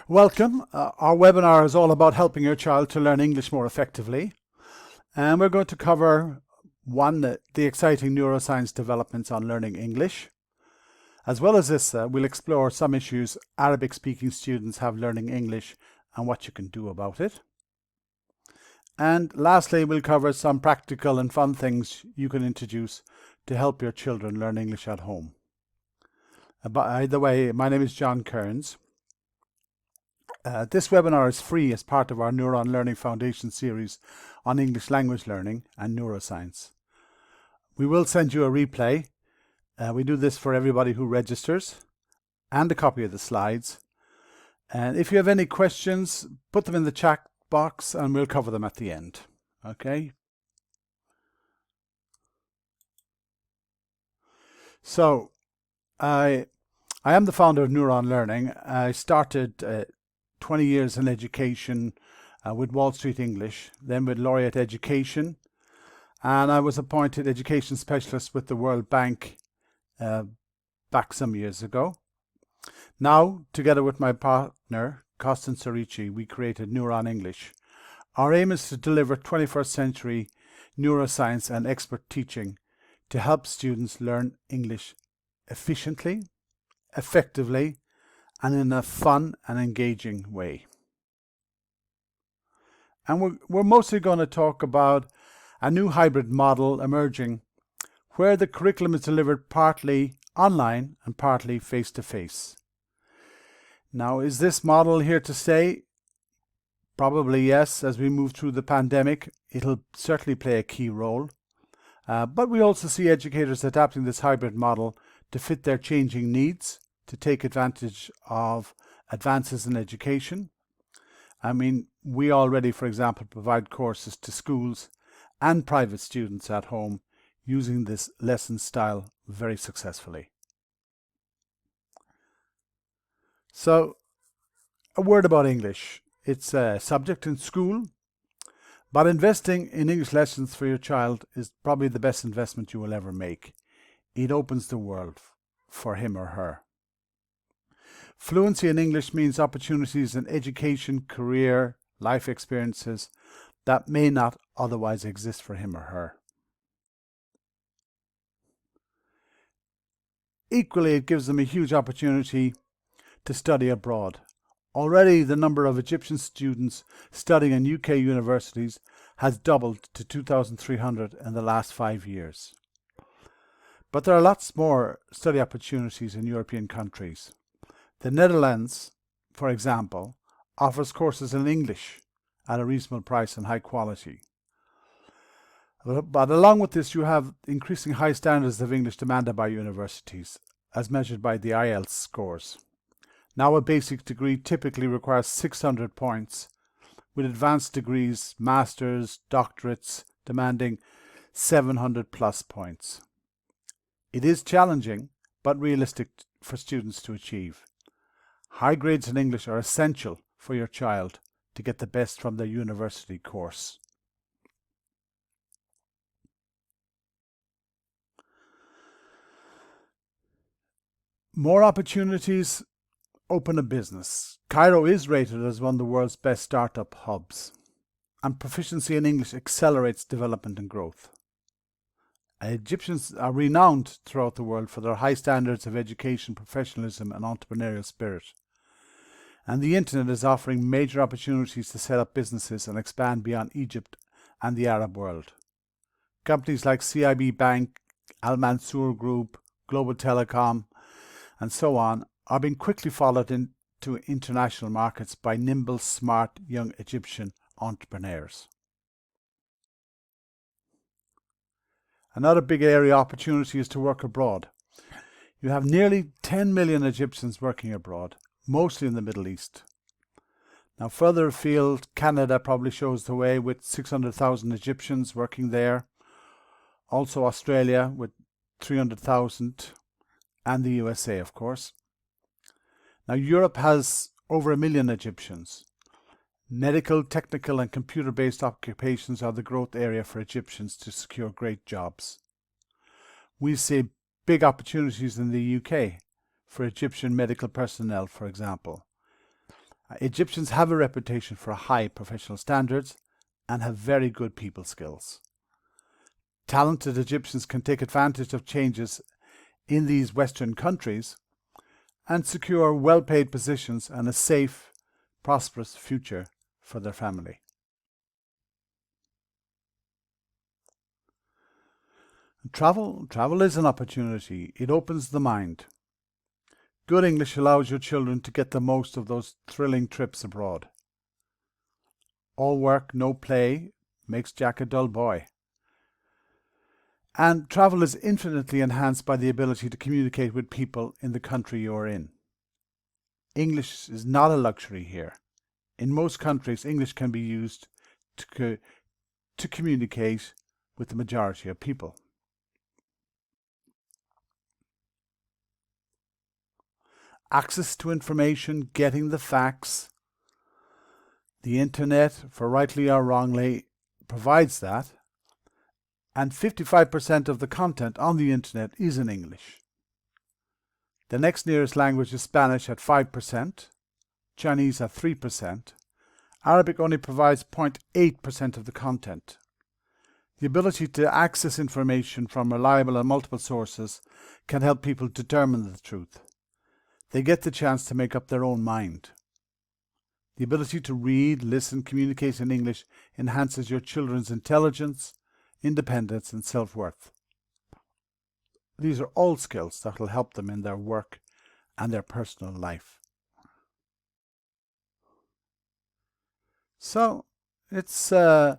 Welcome. Our webinar is all about helping your child to learn English more effectively. And we're going to cover the exciting neuroscience developments on learning English. As well as this, we'll explore some issues Arabic-speaking students have learning English and what you can do about it. And lastly, we'll cover some practical and fun things you can introduce to help your children learn English at home. By the way, my name is John Kearns. This webinar is free as part of our Neuron Learning Foundation series on English language learning and neuroscience. We will send you a replay. We do this for everybody who registers, and a copy of the slides. And if you have any questions, put them in the chat box and we'll cover them at the end. Okay? So, I am the founder of Neuron Learning. I started 20 years in education with Wall Street English, then with Laureate Education, and I was appointed education specialist with the World Bank back some years ago. Now, together with my partner, Costin Sorici, we created Neuron English. Our aim is to deliver 21st century neuroscience and expert teaching to help students learn English efficiently, effectively, and in a fun and engaging way. And we're mostly going to talk about a new hybrid model emerging where the curriculum is delivered partly online and partly face-to-face. Now, is this model here to stay? Probably yes. As we move through the pandemic, it'll certainly play a key role. But we also see educators adapting this hybrid model to fit their changing needs, to take advantage of advances in education. I mean, we already, for example, provide courses to schools and private students at home using this lesson style very successfully. So, a word about English. It's a subject in school, but investing in English lessons for your child is probably the best investment you will ever make. It opens the world for him or her. Fluency in English means opportunities in education, career, life experiences that may not otherwise exist for him or her. Equally, it gives them a huge opportunity to study abroad. Already, the number of Egyptian students studying in UK universities has doubled to 2,300 in the last 5 years. But there are lots more study opportunities in European countries. The Netherlands, for example, offers courses in English at a reasonable price and high quality. But along with this, you have increasing high standards of English demanded by universities, as measured by the IELTS scores. Now, a basic degree typically requires 600 points, with advanced degrees, masters, doctorates demanding 700 plus points. It is challenging, but realistic for students to achieve. High grades in English are essential for your child to get the best from their university course. More opportunities open a business. Cairo is rated as one of the world's best startup hubs, and proficiency in English accelerates development and growth. Egyptians are renowned throughout the world for their high standards of education, professionalism, and entrepreneurial spirit. And the internet is offering major opportunities to set up businesses and expand beyond Egypt and the Arab world. Companies like CIB Bank, Al Mansour Group, Global Telecom, and so on are being quickly followed into international markets by nimble, smart, young Egyptian entrepreneurs. Another big area of opportunity is to work abroad. You have nearly 10 million Egyptians working abroad, mostly in the Middle East. Now, further afield, Canada probably shows the way with 600,000 Egyptians working there. Also Australia with 300,000, and the USA, of course. Now, Europe has over 1 million Egyptians. Medical, technical, and computer-based occupations are the growth area for Egyptians to secure great jobs. We see big opportunities in the UK for Egyptian medical personnel, for example. Egyptians have a reputation for high professional standards and have very good people skills. Talented Egyptians can take advantage of changes in these Western countries and secure well-paid positions and a safe, prosperous future for their family. Travel is an opportunity. It opens the mind. Good English allows your children to get the most of those thrilling trips abroad. All work, no play makes Jack a dull boy. And travel is infinitely enhanced by the ability to communicate with people in the country you are in. English is not a luxury here. In most countries, English can be used to communicate with the majority of people. Access to information, getting the facts. The internet, for rightly or wrongly, provides that. And 55% of the content on the internet is in English. The next nearest language is Spanish at 5%, Chinese at 3%. Arabic only provides 0.8% of the content. The ability to access information from reliable and multiple sources can help people determine the truth. They get the chance to make up their own mind. The ability to read, listen, communicate in English enhances your children's intelligence, independence, and self-worth. These are all skills that will help them in their work and their personal life. So, it's a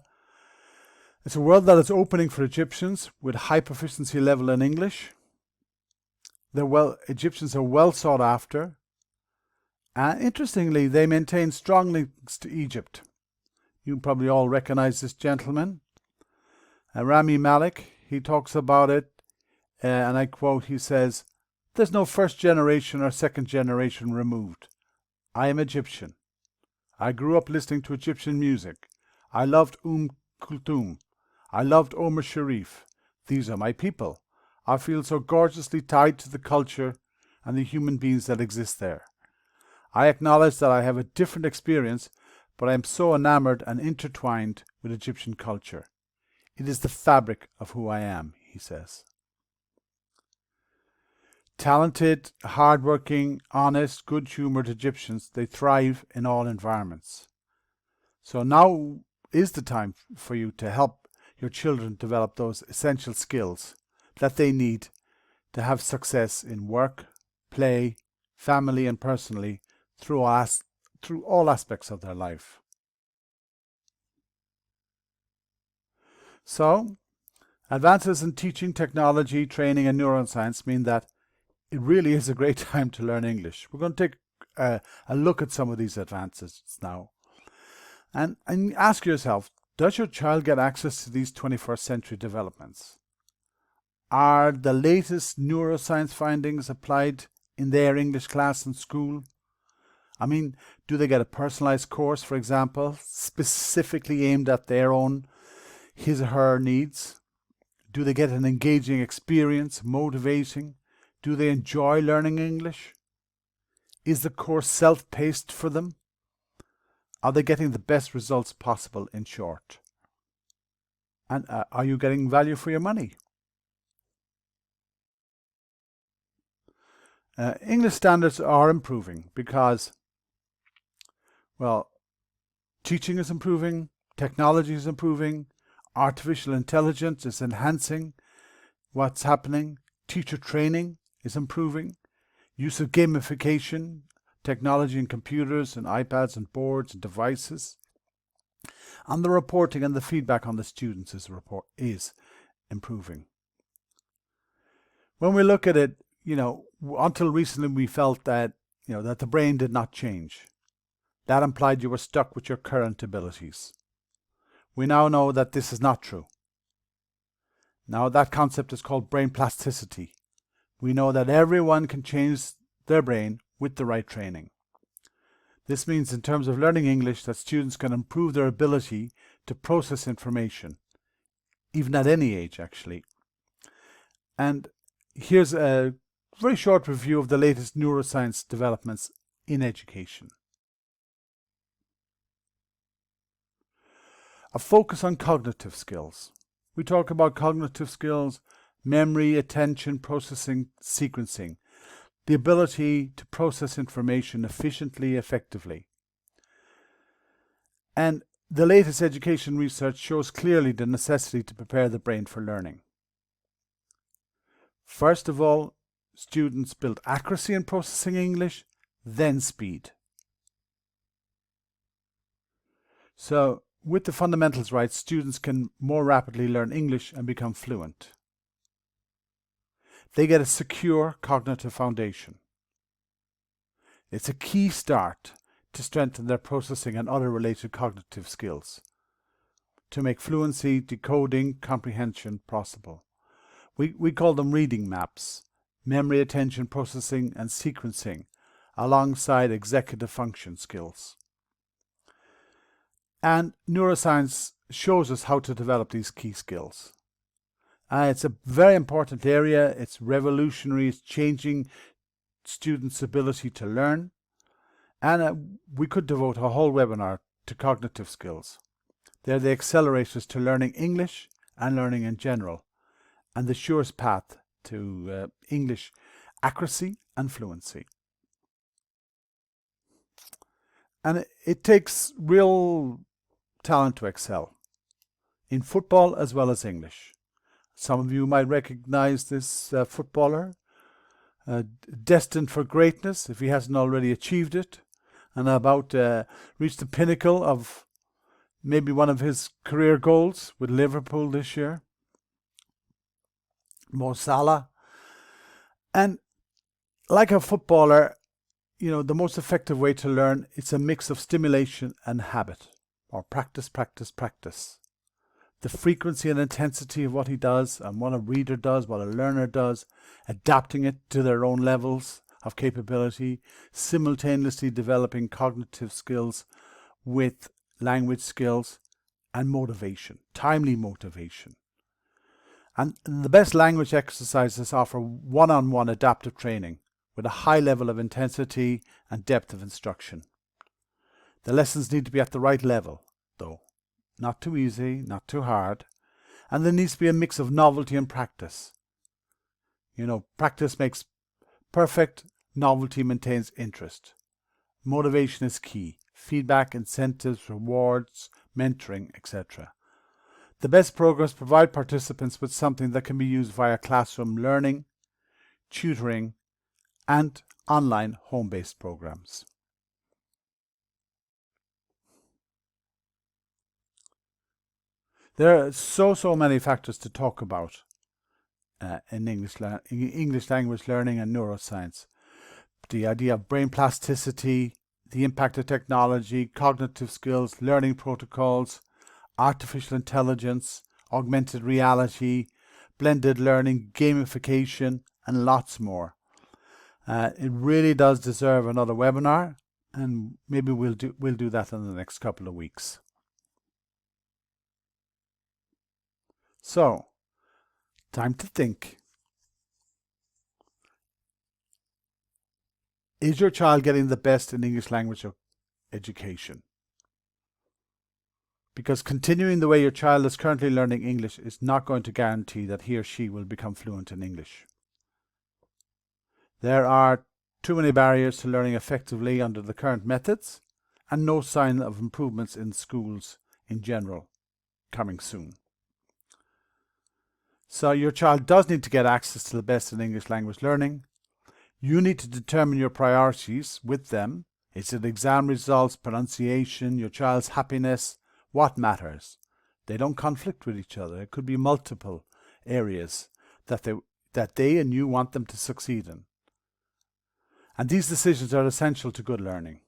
world that is opening for Egyptians with high proficiency level in English. Egyptians are well sought after. And interestingly, they maintain strong links to Egypt. You probably all recognize this gentleman. Rami Malek, he talks about it, and I quote, he says, "There's no first generation or second generation removed. I am Egyptian. I grew up listening to Egyptian music. I loved Kulthum. I loved Omar Sharif. These are my people. I feel so gorgeously tied to the culture and the human beings that exist there. I acknowledge that I have a different experience, but I am so enamored and intertwined with Egyptian culture. It is the fabric of who I am," he says. Talented, hardworking, honest, good-humoured Egyptians, they thrive in all environments. So now is the time for you to help your children develop those essential skills that they need to have success in work, play, family, and personally through all aspects of their life. So, advances in teaching, technology, training, and neuroscience mean that it really is a great time to learn English. We're going to take a look at some of these advances now. And ask yourself, does your child get access to these 21st century developments? Are the latest neuroscience findings applied in their English class in school? I mean, do they get a personalized course, for example, specifically aimed at his or her needs? Do they get an engaging experience, motivating? Do they enjoy learning English? Is the course self-paced for them? Are they getting the best results possible, in short? And are you getting value for your money? English standards are improving because, well, teaching is improving, technology is improving, artificial intelligence is enhancing what's happening, teacher training is improving, use of gamification, technology and computers and iPads and boards and devices, and the reporting and the feedback on the students is improving. When we look at it, until recently we felt that, that the brain did not change. That implied you were stuck with your current abilities. We now know that this is not true. Now that concept is called brain plasticity. We know that everyone can change their brain with the right training. This means in terms of learning English that students can improve their ability to process information, even at any age actually. And here's a very short review of the latest neuroscience developments in education. A focus on cognitive skills. We talk about cognitive skills, memory, attention, processing, sequencing, the ability to process information efficiently, effectively. And the latest education research shows clearly the necessity to prepare the brain for learning. First of all, students build accuracy in processing English, then speed. So, with the fundamentals right, students can more rapidly learn English and become fluent. They get a secure cognitive foundation. It's a key start to strengthen their processing and other related cognitive skills, to make fluency, decoding, comprehension possible. We call them reading maps, memory, attention, processing, and sequencing, alongside executive function skills. And neuroscience shows us how to develop these key skills. It's a very important area. It's revolutionary. It's changing students' ability to learn. And we could devote a whole webinar to cognitive skills. They're the accelerators to learning English and learning in general, and the surest path to English accuracy and fluency. And it takes real talent to excel in football as well as English. Some of you might recognize this footballer, destined for greatness if he hasn't already achieved it, and about to reach the pinnacle of maybe one of his career goals with Liverpool this year. Mo Salah. And like a footballer, the most effective way to learn, it's a mix of stimulation and habit, or practice, practice, practice. The frequency and intensity of what he does and what a reader does, what a learner does, adapting it to their own levels of capability, simultaneously developing cognitive skills with language skills and motivation, timely motivation. And the best language exercises offer one-on-one adaptive training with a high level of intensity and depth of instruction. The lessons need to be at the right level, though. Not too easy, not too hard. And there needs to be a mix of novelty and practice. Practice makes perfect, novelty maintains interest. Motivation is key. Feedback, incentives, rewards, mentoring, etc. The best programs provide participants with something that can be used via classroom learning, tutoring, and online home-based programs. There are so many factors to talk about in English language learning and neuroscience. The idea of brain plasticity, the impact of technology, cognitive skills, learning protocols, artificial intelligence, augmented reality, blended learning, gamification, and lots more. It really does deserve another webinar, and maybe we'll do that in the next couple of weeks. So, time to think. Is your child getting the best in English language education? Because continuing the way your child is currently learning English is not going to guarantee that he or she will become fluent in English. There are too many barriers to learning effectively under the current methods, and no sign of improvements in schools in general coming soon. So your child does need to get access to the best in English language learning. You need to determine your priorities with them. Is it exam results, pronunciation, your child's happiness? What matters? They don't conflict with each other. It could be multiple areas that they and you want them to succeed in. And these decisions are essential to good learning.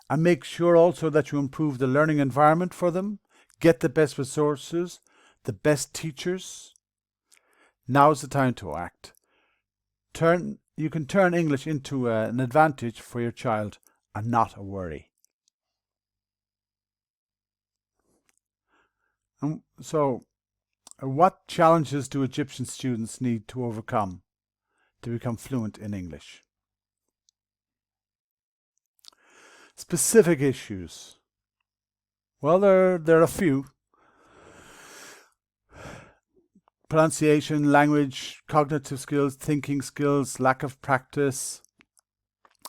And make sure also that you improve the learning environment for them, get the best resources, the best teachers. Now's the time to act. You can turn English into an advantage for your child and not a worry. So, what challenges do Egyptian students need to overcome to become fluent in English? Specific issues. Well, there are a few. Pronunciation, language, cognitive skills, thinking skills, lack of practice.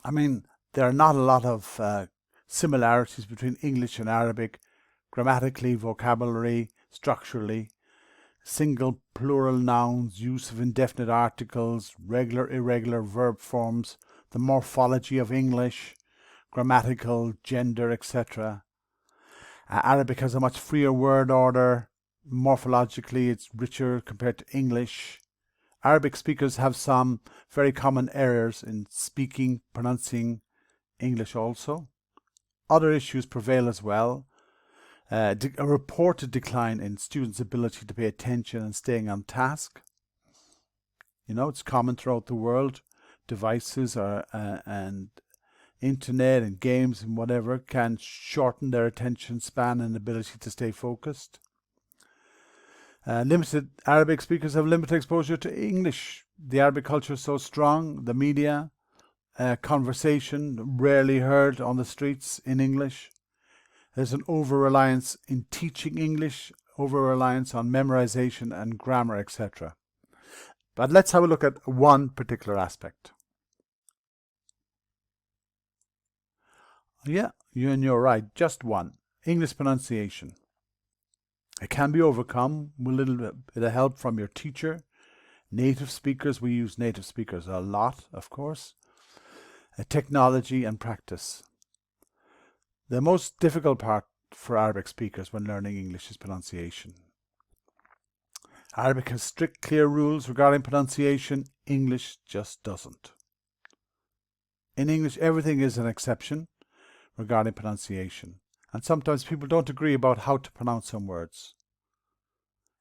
I mean, there are not a lot of similarities between English and Arabic, grammatically, vocabulary, structurally. Single, plural nouns, use of indefinite articles, regular, irregular verb forms, the morphology of English, grammatical, gender, etc. Arabic has a much freer word order. Morphologically, it's richer compared to English. Arabic speakers have some very common errors in speaking, pronouncing English also. Other issues prevail as well. A reported decline in students' ability to pay attention and staying on task. It's common throughout the world. Devices and internet and games and whatever can shorten their attention span and ability to stay focused. Limited Arabic speakers have limited exposure to English. The Arabic culture is so strong. The media, conversation rarely heard on the streets in English. There's an over-reliance in teaching English, over-reliance on memorization and grammar, etc. But let's have a look at one particular aspect. Yeah, you're right, just one. English pronunciation. It can be overcome with a little bit of help from your teacher. Native speakers, we use native speakers a lot, of course. Technology and practice. The most difficult part for Arabic speakers when learning English is pronunciation. Arabic has strict, clear rules regarding pronunciation. English just doesn't. In English, everything is an exception regarding pronunciation. And sometimes people don't agree about how to pronounce some words.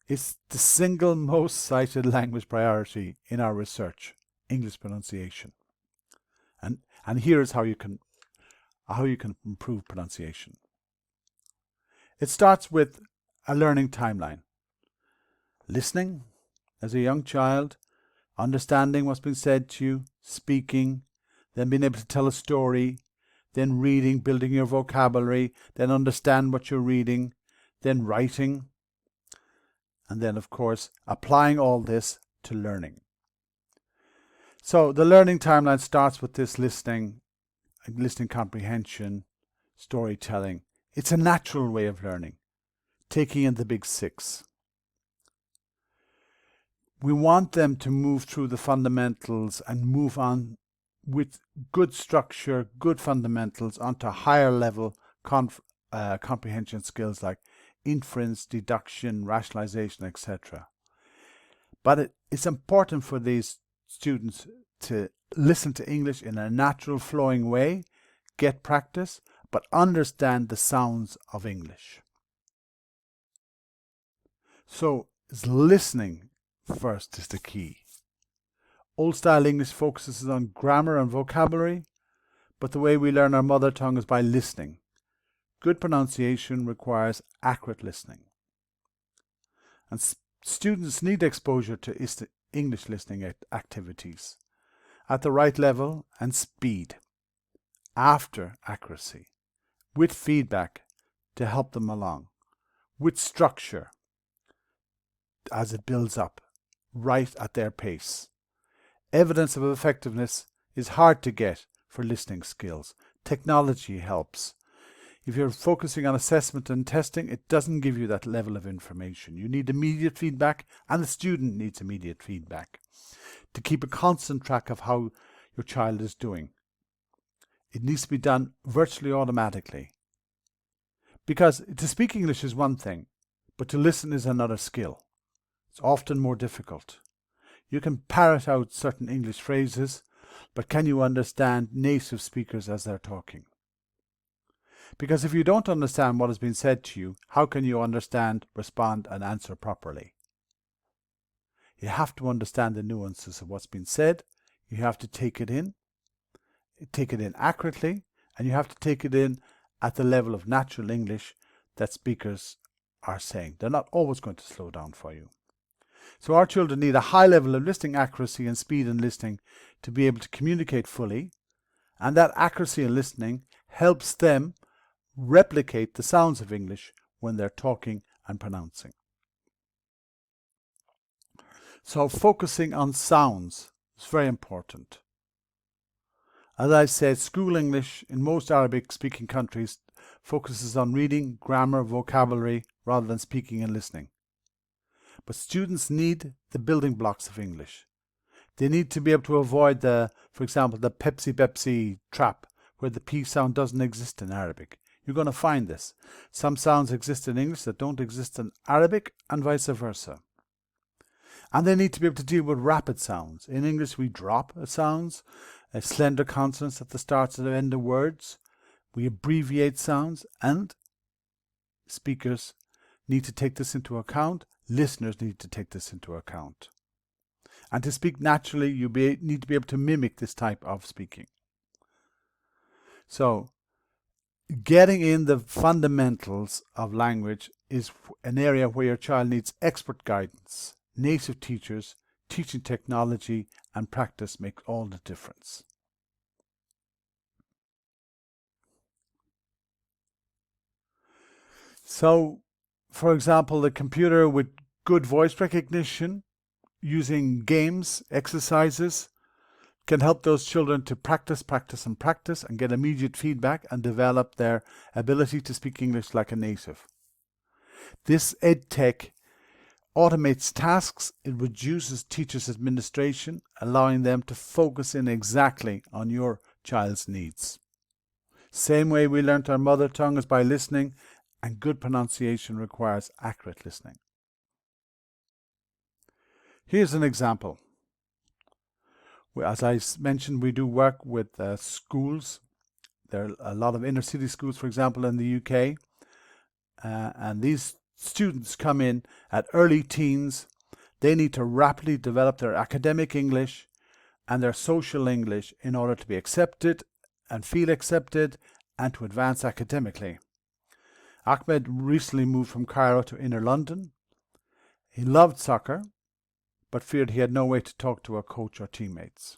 It's the single most cited language priority in our research, English pronunciation. And here is how you can improve pronunciation. It starts with a learning timeline. Listening as a young child, understanding what's been said to you, speaking, then being able to tell a story, then reading, building your vocabulary, then understand what you're reading, then writing, and then, of course, applying all this to learning. So the learning timeline starts with this listening comprehension, storytelling. It's a natural way of learning, taking in the big six. We want them to move through the fundamentals and move on with good structure, good fundamentals onto higher level comprehension skills like inference, deduction, rationalization, etc. But it's important for these students to listen to English in a natural flowing way, get practice, but understand the sounds of English. So listening first is the key. Old style English focuses on grammar and vocabulary, but the way we learn our mother tongue is by listening. Good pronunciation requires accurate listening. And students need exposure to English listening activities at the right level and speed, after accuracy, with feedback to help them along, with structure as it builds up, right at their pace. Evidence of effectiveness is hard to get for listening skills. Technology helps. If you're focusing on assessment and testing, it doesn't give you that level of information. You need immediate feedback, and the student needs immediate feedback to keep a constant track of how your child is doing. It needs to be done virtually automatically. Because to speak English is one thing, but to listen is another skill. It's often more difficult. You can parrot out certain English phrases, but can you understand native speakers as they're talking? Because if you don't understand what has been said to you, how can you understand, respond, and answer properly? You have to understand the nuances of what's been said. You have to take it in accurately, and you have to take it in at the level of natural English that speakers are saying. They're not always going to slow down for you. So our children need a high level of listening accuracy and speed in listening to be able to communicate fully, and that accuracy in listening helps them replicate the sounds of English when they're talking and pronouncing. So focusing on sounds is very important. As I said, school English in most Arabic-speaking countries focuses on reading, grammar, vocabulary, rather than speaking and listening. But students need the building blocks of English. They need to be able to avoid for example, the Pepsi trap, where the P sound doesn't exist in Arabic. You're going to find this. Some sounds exist in English that don't exist in Arabic, and vice versa. And they need to be able to deal with rapid sounds. In English, we drop sounds, slender consonants at the start and the end of words. We abbreviate sounds, and speakers need to take this into account. Listeners need to take this into account. And to speak naturally, you need to be able to mimic this type of speaking. So, getting in the fundamentals of language is an area where your child needs expert guidance. Native teachers, teaching technology, and practice make all the difference. So, for example, the computer with good voice recognition, using games, exercises, can help those children to practice and get immediate feedback and develop their ability to speak English like a native. This EdTech automates tasks, it reduces teachers' administration, allowing them to focus in exactly on your child's needs. Same way we learnt our mother tongue is by listening, and good pronunciation requires accurate listening. Here's an example. As I mentioned, we do work with schools. There are a lot of inner city schools, for example, in the UK. And these students come in at early teens. They need to rapidly develop their academic English and their social English in order to be accepted and feel accepted and to advance academically. Ahmed recently moved from Cairo to inner London. He loved soccer, but feared he had no way to talk to a coach or teammates.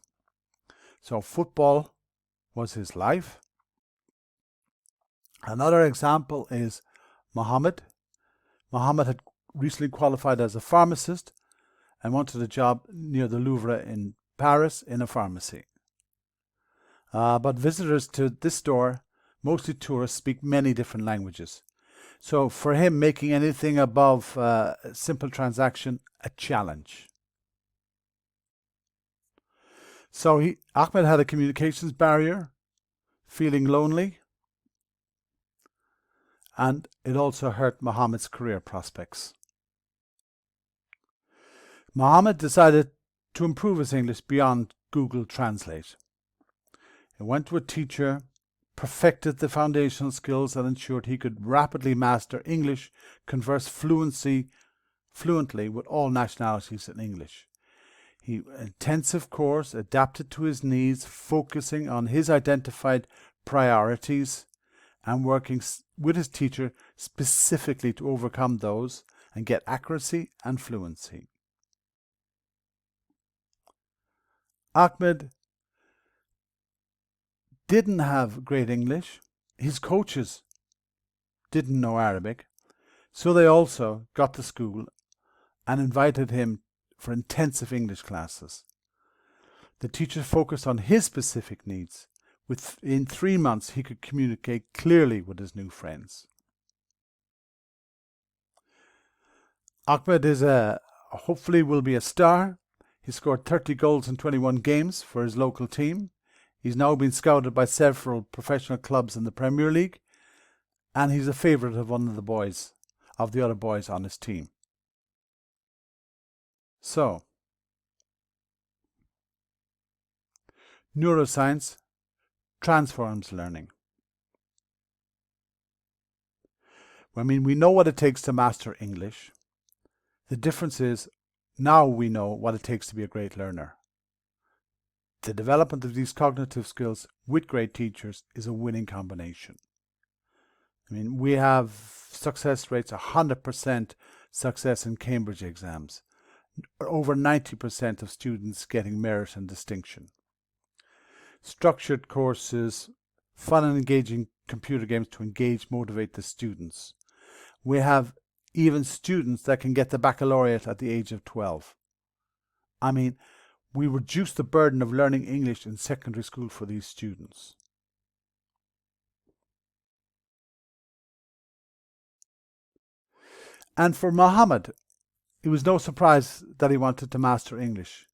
So football was his life. Another example is Mohammed. Mohammed had recently qualified as a pharmacist and wanted a job near the Louvre in Paris in a pharmacy. But visitors to this store, mostly tourists, speak many different languages. So for him, making anything above simple transaction a challenge. So Ahmed had a communications barrier, feeling lonely, and it also hurt Mohammed's career prospects. Mohammed decided to improve his English beyond Google Translate. He went to a teacher, perfected the foundational skills that ensured he could rapidly master English, converse fluently with all nationalities in English. Intensive course adapted to his needs, focusing on his identified priorities and working with his teacher specifically to overcome those and get accuracy and fluency. Ahmed didn't have great English. His coaches didn't know Arabic, so they also got to school and invited him for intensive English classes. The teacher focused on his specific needs. Within 3 months, he could communicate clearly with his new friends. Ahmed hopefully will be a star. He scored 30 goals in 21 games for his local team. He's now been scouted by several professional clubs in the Premier League, and he's a favourite of one of the other boys on his team. So, neuroscience transforms learning. I mean, we know what it takes to master English. The difference is now we know what it takes to be a great learner. The development of these cognitive skills with great teachers is a winning combination. I mean, we have success rates, 100% success in Cambridge exams, over 90% of students getting merit and distinction. Structured courses, fun and engaging computer games to engage, motivate the students. We have even students that can get the baccalaureate at the age of 12. I mean, we reduce the burden of learning English in secondary school for these students. And for Mohammed, it was no surprise that he wanted to master English,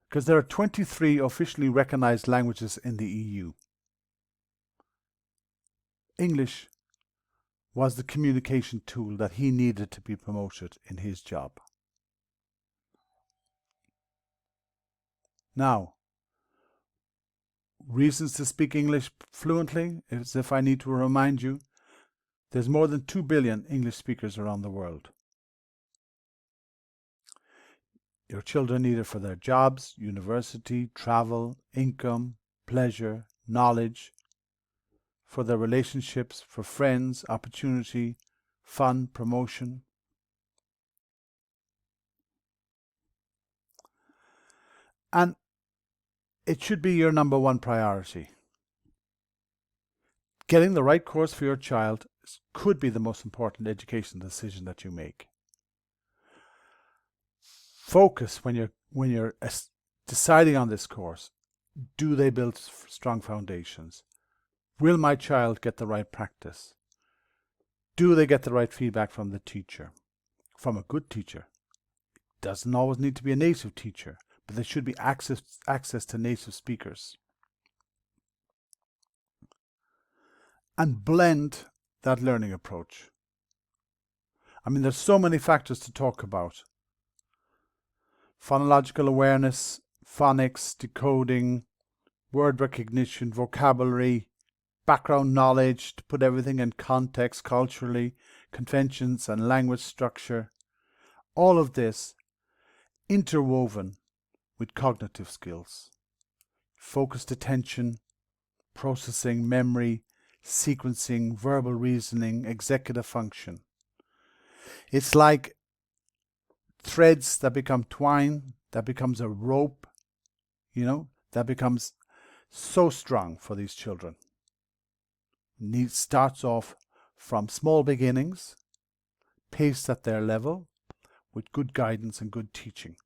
because there are 23 officially recognized languages in the EU. English was the communication tool that he needed to be promoted in his job. Now, reasons to speak English fluently, as if I need to remind you, there's more than 2 billion English speakers around the world. Your children need it for their jobs, university, travel, income, pleasure, knowledge, for their relationships, for friends, opportunity, fun, promotion. And it should be your number one priority. Getting the right course for your child could be the most important education decision that you make. Focus when you're deciding on this course. Do they build strong foundations? Will my child get the right practice? Do they get the right feedback from the teacher? From a good teacher. It doesn't always need to be a native teacher, but there should be access to native speakers. And blend that learning approach. I mean, there's so many factors to talk about. Phonological awareness, phonics, decoding, word recognition, vocabulary, background knowledge to put everything in context culturally, conventions and language structure. All of this interwoven with cognitive skills. Focused attention, processing, memory, sequencing, verbal reasoning, executive function. It's like threads that become twine, that becomes a rope, that becomes so strong for these children. It starts off from small beginnings, paced at their level, with good guidance and good teaching.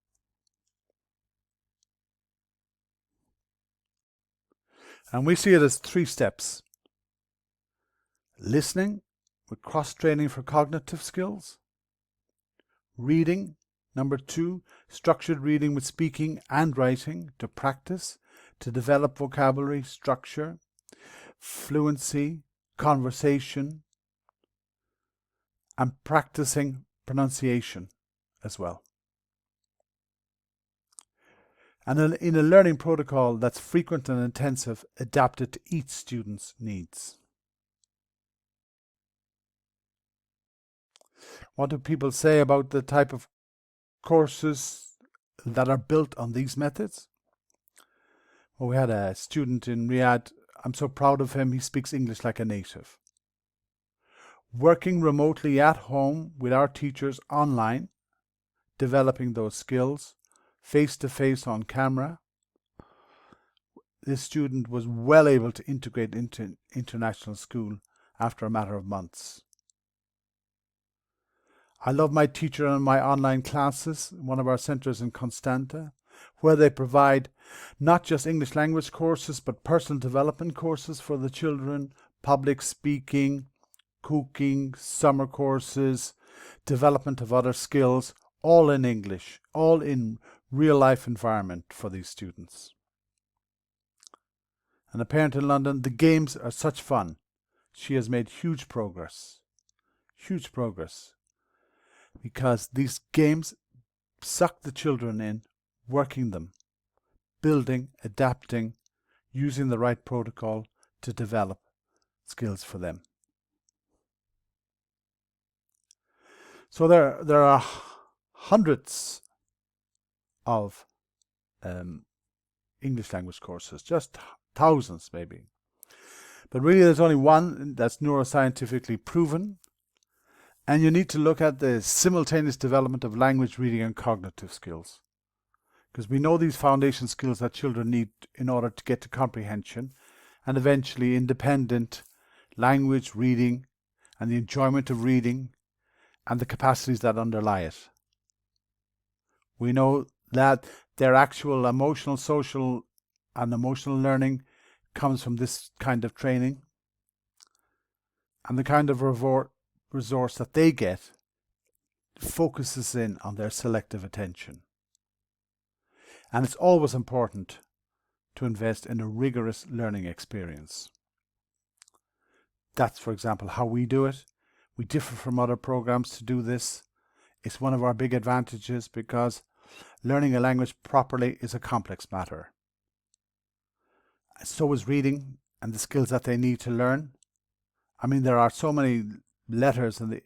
And we see it as 3 steps. Listening, with cross-training for cognitive skills. Reading, number 2, structured reading with speaking and writing to practice, to develop vocabulary, structure, fluency, conversation, and practicing pronunciation as well. And in a learning protocol that's frequent and intensive, adapted to each student's needs. What do people say about the type of courses that are built on these methods? Well, we had a student in Riyadh. I'm so proud of him. He speaks English like a native. Working remotely at home with our teachers online, developing those skills, face-to-face on camera. This student was well able to integrate into international school after a matter of months. I love my teacher and my online classes, one of our centres in Constanta, where they provide not just English language courses, but personal development courses for the children, public speaking, cooking, summer courses, development of other skills, all in English, all in real life environment for these students. And a parent in London, the games are such fun. She has made huge progress, because these games suck the children in, working them, building, adapting, using the right protocol to develop skills for them. So there are hundreds of English language courses, just thousands maybe. But really there's only one that's neuroscientifically proven, and you need to look at the simultaneous development of language, reading and cognitive skills. Because we know these foundation skills that children need in order to get to comprehension and eventually independent language, reading, and the enjoyment of reading, and the capacities that underlie it. We know that their actual emotional, social, and emotional learning comes from this kind of training, and the kind of resource that they get focuses in on their selective attention. And it's always important to invest in a rigorous learning experience. That's, for example, how we do it. We differ from other programs to do this. It's one of our big advantages because learning a language properly is a complex matter. So is reading and the skills that they need to learn. I mean, there are so many letters in the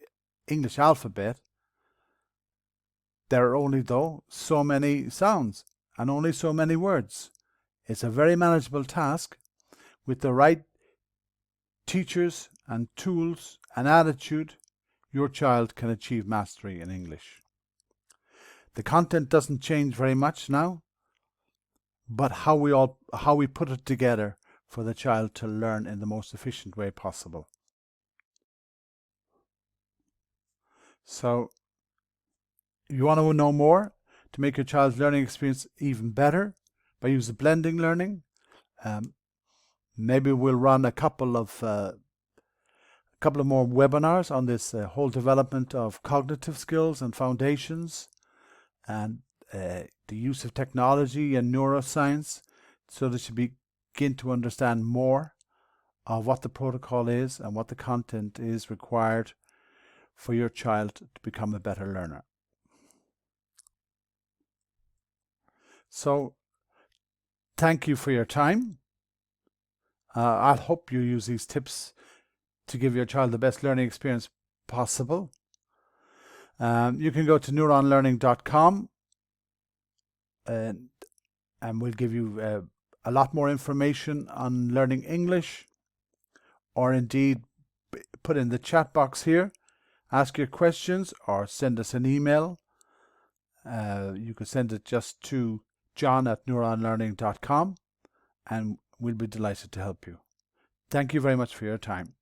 English alphabet. There are only, though, so many sounds and only so many words. It's a very manageable task. With the right teachers and tools and attitude, your child can achieve mastery in English. The content doesn't change very much now, but how we put it together for the child to learn in the most efficient way possible. So, you want to know more to make your child's learning experience even better by using blending learning. Maybe we'll run a couple of more webinars on this whole development of cognitive skills and foundations, and the use of technology and neuroscience, so that you begin to understand more of what the protocol is and what the content is required for your child to become a better learner. So, thank you for your time. I hope you use these tips to give your child the best learning experience possible. You can go to neuronlearning.com and we'll give you a lot more information on learning English, or indeed put in the chat box here, ask your questions, or send us an email. You can send it just to john@neuronlearning.com, and we'll be delighted to help you. Thank you very much for your time.